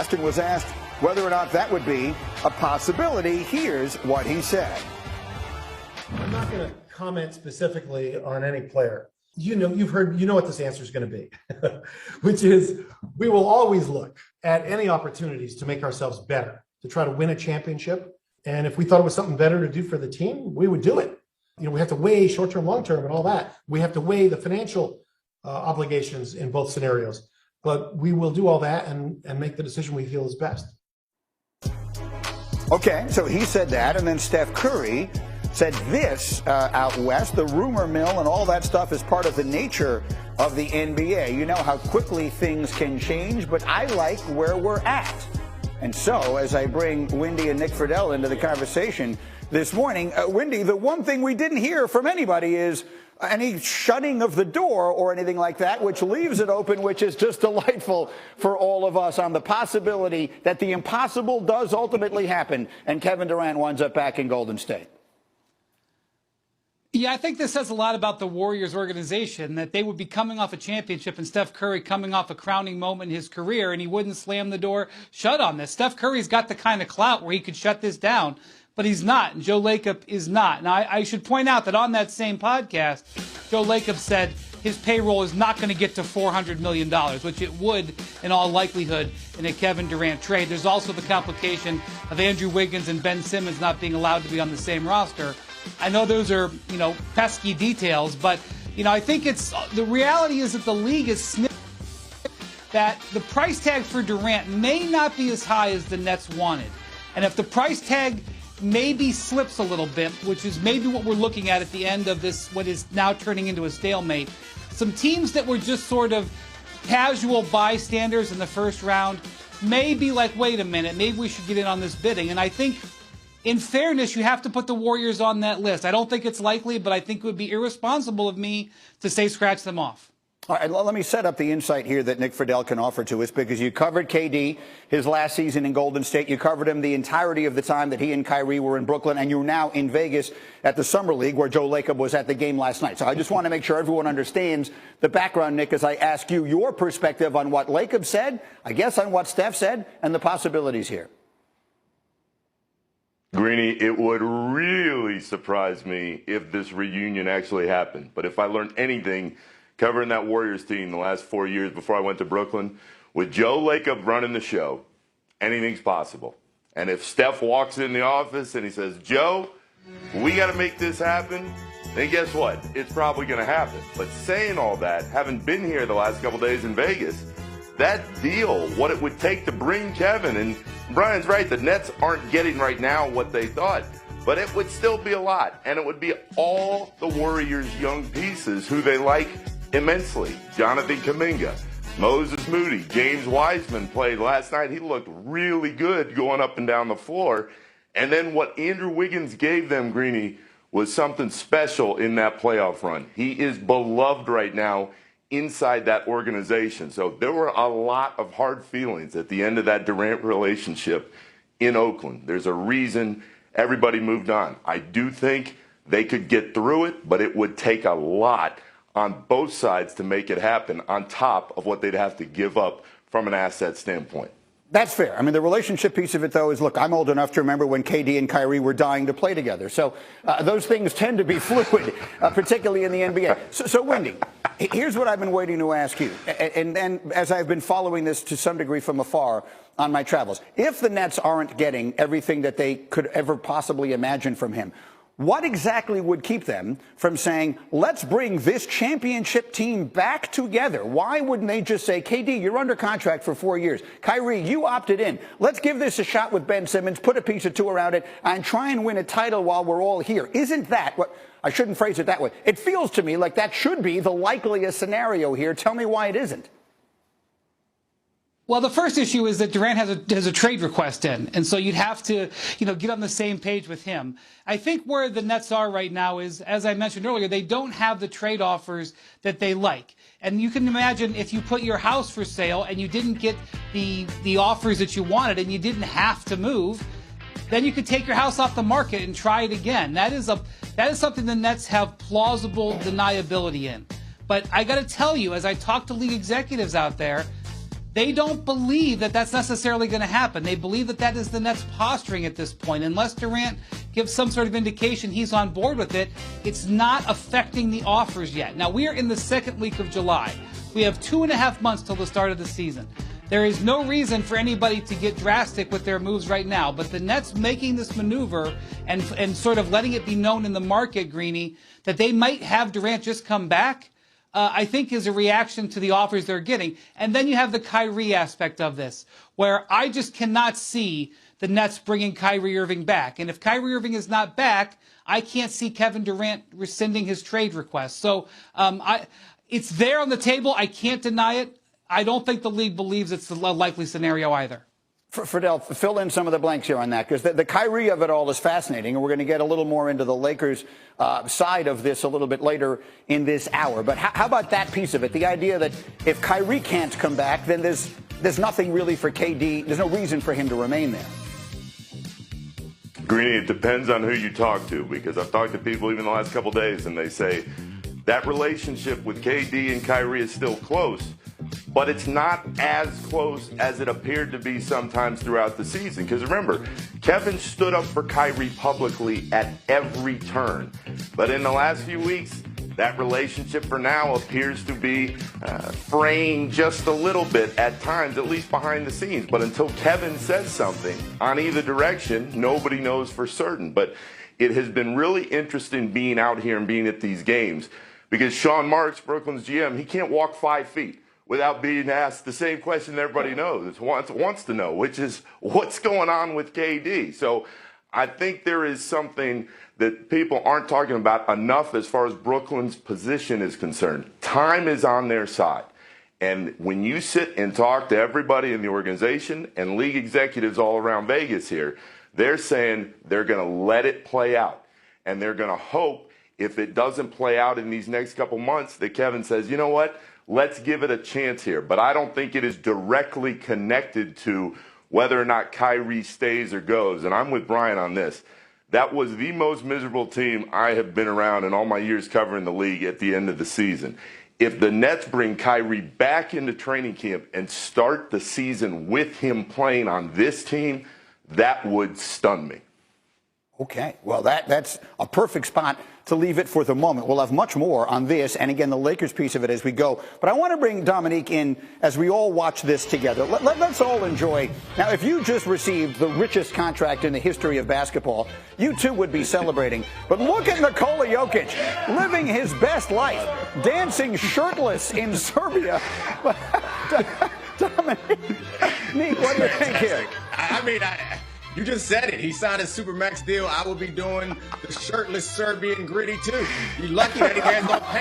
asked and was asked whether or not that would be a possibility. Here's what he said. I'm not going to comment specifically on any player. You know what this answer is going to be, which is we will always look at any opportunities to make ourselves better, to try to win a championship. And if we thought it was something better to do for the team, we would do it. We have to weigh short-term, long-term, and all that. We have to weigh the financial obligations in both scenarios. But we will do all that and make the decision we feel is best. Okay, so he said that, and then Steph Curry said this out west. The rumor mill and all that stuff is part of the nature of the NBA. You know how quickly things can change, but I like where we're at. And so, as I bring Wendy and Nick Friedell into the conversation this morning, Wendy, the one thing we didn't hear from anybody is any shutting of the door or anything like that, which leaves it open, which is just delightful for all of us, on the possibility that the impossible does ultimately happen and Kevin Durant winds up back in Golden State. Yeah, I think this says a lot about the Warriors organization, that they would be coming off a championship and Steph Curry coming off a crowning moment in his career, and he wouldn't slam the door shut on this. Steph Curry's got the kind of clout where he could shut this down, but he's not, and Joe Lacob is not. Now, I should point out that on that same podcast, Joe Lacob said his payroll is not going to get to $400 million, which it would in all likelihood in a Kevin Durant trade. There's also the complication of Andrew Wiggins and Ben Simmons not being allowed to be on the same roster. I know those are, pesky details, but, I think the reality is that the league is sniffing that the price tag for Durant may not be as high as the Nets wanted. And if the price tag maybe slips a little bit, which is maybe what we're looking at the end of this, what is now turning into a stalemate, some teams that were just sort of casual bystanders in the first round may be like, wait a minute, maybe we should get in on this bidding. And I think, in fairness, you have to put the Warriors on that list. I don't think it's likely, but I think it would be irresponsible of me to say scratch them off. All right, let me set up the insight here that Nick Friedell can offer to us, because you covered KD his last season in Golden State. You covered him the entirety of the time that he and Kyrie were in Brooklyn, and you're now in Vegas at the Summer League, where Joe Lacob was at the game last night. So I just want to make sure everyone understands the background, Nick, as I ask you your perspective on what Lacob said, I guess on what Steph said, and the possibilities here. Greeny, it would really surprise me if this reunion actually happened. But if I learned anything covering that Warriors team the last 4 years before I went to Brooklyn, with Joe Lacob running the show, anything's possible. And if Steph walks in the office and he says, Joe, we got to make this happen, then guess what? It's probably going to happen. But saying all that, having been here the last couple days in Vegas, that deal, what it would take to bring Kevin, and Brian's right, the Nets aren't getting right now what they thought, but it would still be a lot, and it would be all the Warriors' young pieces who they like immensely. Jonathan Kuminga, Moses Moody, James Wiseman played last night. He looked really good going up and down the floor. And then what Andrew Wiggins gave them, Greeny, was something special in that playoff run. He is beloved right now inside that organization. So there were a lot of hard feelings at the end of that Durant relationship in Oakland. There's a reason everybody moved on. I do think they could get through it, but it would take a lot on both sides to make it happen, on top of what they'd have to give up from an asset standpoint. That's fair. I mean, the relationship piece of it, though, is, look, I'm old enough to remember when KD and Kyrie were dying to play together. So those things tend to be fluid, particularly in the NBA. So, Wendy, here's what I've been waiting to ask you. And as I've been following this to some degree from afar on my travels, if the Nets aren't getting everything that they could ever possibly imagine from him, what exactly would keep them from saying, let's bring this championship team back together? Why wouldn't they just say, KD, you're under contract for 4 years. Kyrie, you opted in. Let's give this a shot with Ben Simmons, put a piece of two around it, and try and win a title while we're all here. Isn't that what? I shouldn't phrase it that way. It feels to me like that should be the likeliest scenario here. Tell me why it isn't. Well, the first issue is that Durant has a trade request in, and so you'd have to, get on the same page with him. I think where the Nets are right now is, as I mentioned earlier, they don't have the trade offers that they like. And you can imagine if you put your house for sale and you didn't get the offers that you wanted and you didn't have to move, then you could take your house off the market and try it again. That is something the Nets have plausible deniability in. But I got to tell you, as I talk to league executives out there, They don't believe that that's necessarily going to happen. They believe that that is the Nets posturing at this point. Unless Durant gives some sort of indication he's on board with it, it's not affecting the offers yet. Now, we are in the second week of July. We have 2.5 months till the start of the season. There is no reason for anybody to get drastic with their moves right now, but the Nets making this maneuver and sort of letting it be known in the market, Greeny, that they might have Durant just come back, I think is a reaction to the offers they're getting. And then you have the Kyrie aspect of this, where I just cannot see the Nets bringing Kyrie Irving back. And if Kyrie Irving is not back, I can't see Kevin Durant rescinding his trade request. So it's there on the table. I can't deny it. I don't think the league believes it's a likely scenario either. Fidel, fill in some of the blanks here on that, because the Kyrie of it all is fascinating, and we're going to get a little more into the Lakers' side of this a little bit later in this hour. But how about that piece of it? The idea that if Kyrie can't come back, then there's nothing really for KD. There's no reason for him to remain there. Greeny, it depends on who you talk to, because I've talked to people even the last couple days, and they say that relationship with KD and Kyrie is still close, but it's not as close as it appeared to be sometimes throughout the season. Because remember, Kevin stood up for Kyrie publicly at every turn. But in the last few weeks, that relationship for now appears to be fraying just a little bit at times, at least behind the scenes. But until Kevin says something on either direction, nobody knows for certain. But it has been really interesting being out here and being at these games, because Sean Marks, Brooklyn's GM, he can't walk 5 feet without being asked the same question that everybody wants to know, which is what's going on with KD. So I think there is something that people aren't talking about enough as far as Brooklyn's position is concerned. Time is on their side. And when you sit and talk to everybody in the organization and league executives all around Vegas here, they're saying they're going to let it play out. And they're going to hope, if it doesn't play out in these next couple months, that Kevin says, you know what? Let's give it a chance here. But I don't think it is directly connected to whether or not Kyrie stays or goes. And I'm with Brian on this. That was the most miserable team I have been around in all my years covering the league at the end of the season. If the Nets bring Kyrie back into training camp and start the season with him playing on this team, that would stun me. Okay, well, that's a perfect spot to leave it for the moment. We'll have much more on this, and again, the Lakers piece of it as we go. But I want to bring Dominique in as we all watch this together. Let's all enjoy. Now, if you just received the richest contract in the history of basketball, you too would be celebrating. But look at Nikola Jokic, living his best life, dancing shirtless in Serbia. Dominique, what do you think here? I mean, you just said it. He signed a Supermax deal. I will be doing the shirtless Serbian gritty too. You're lucky that he has no pants.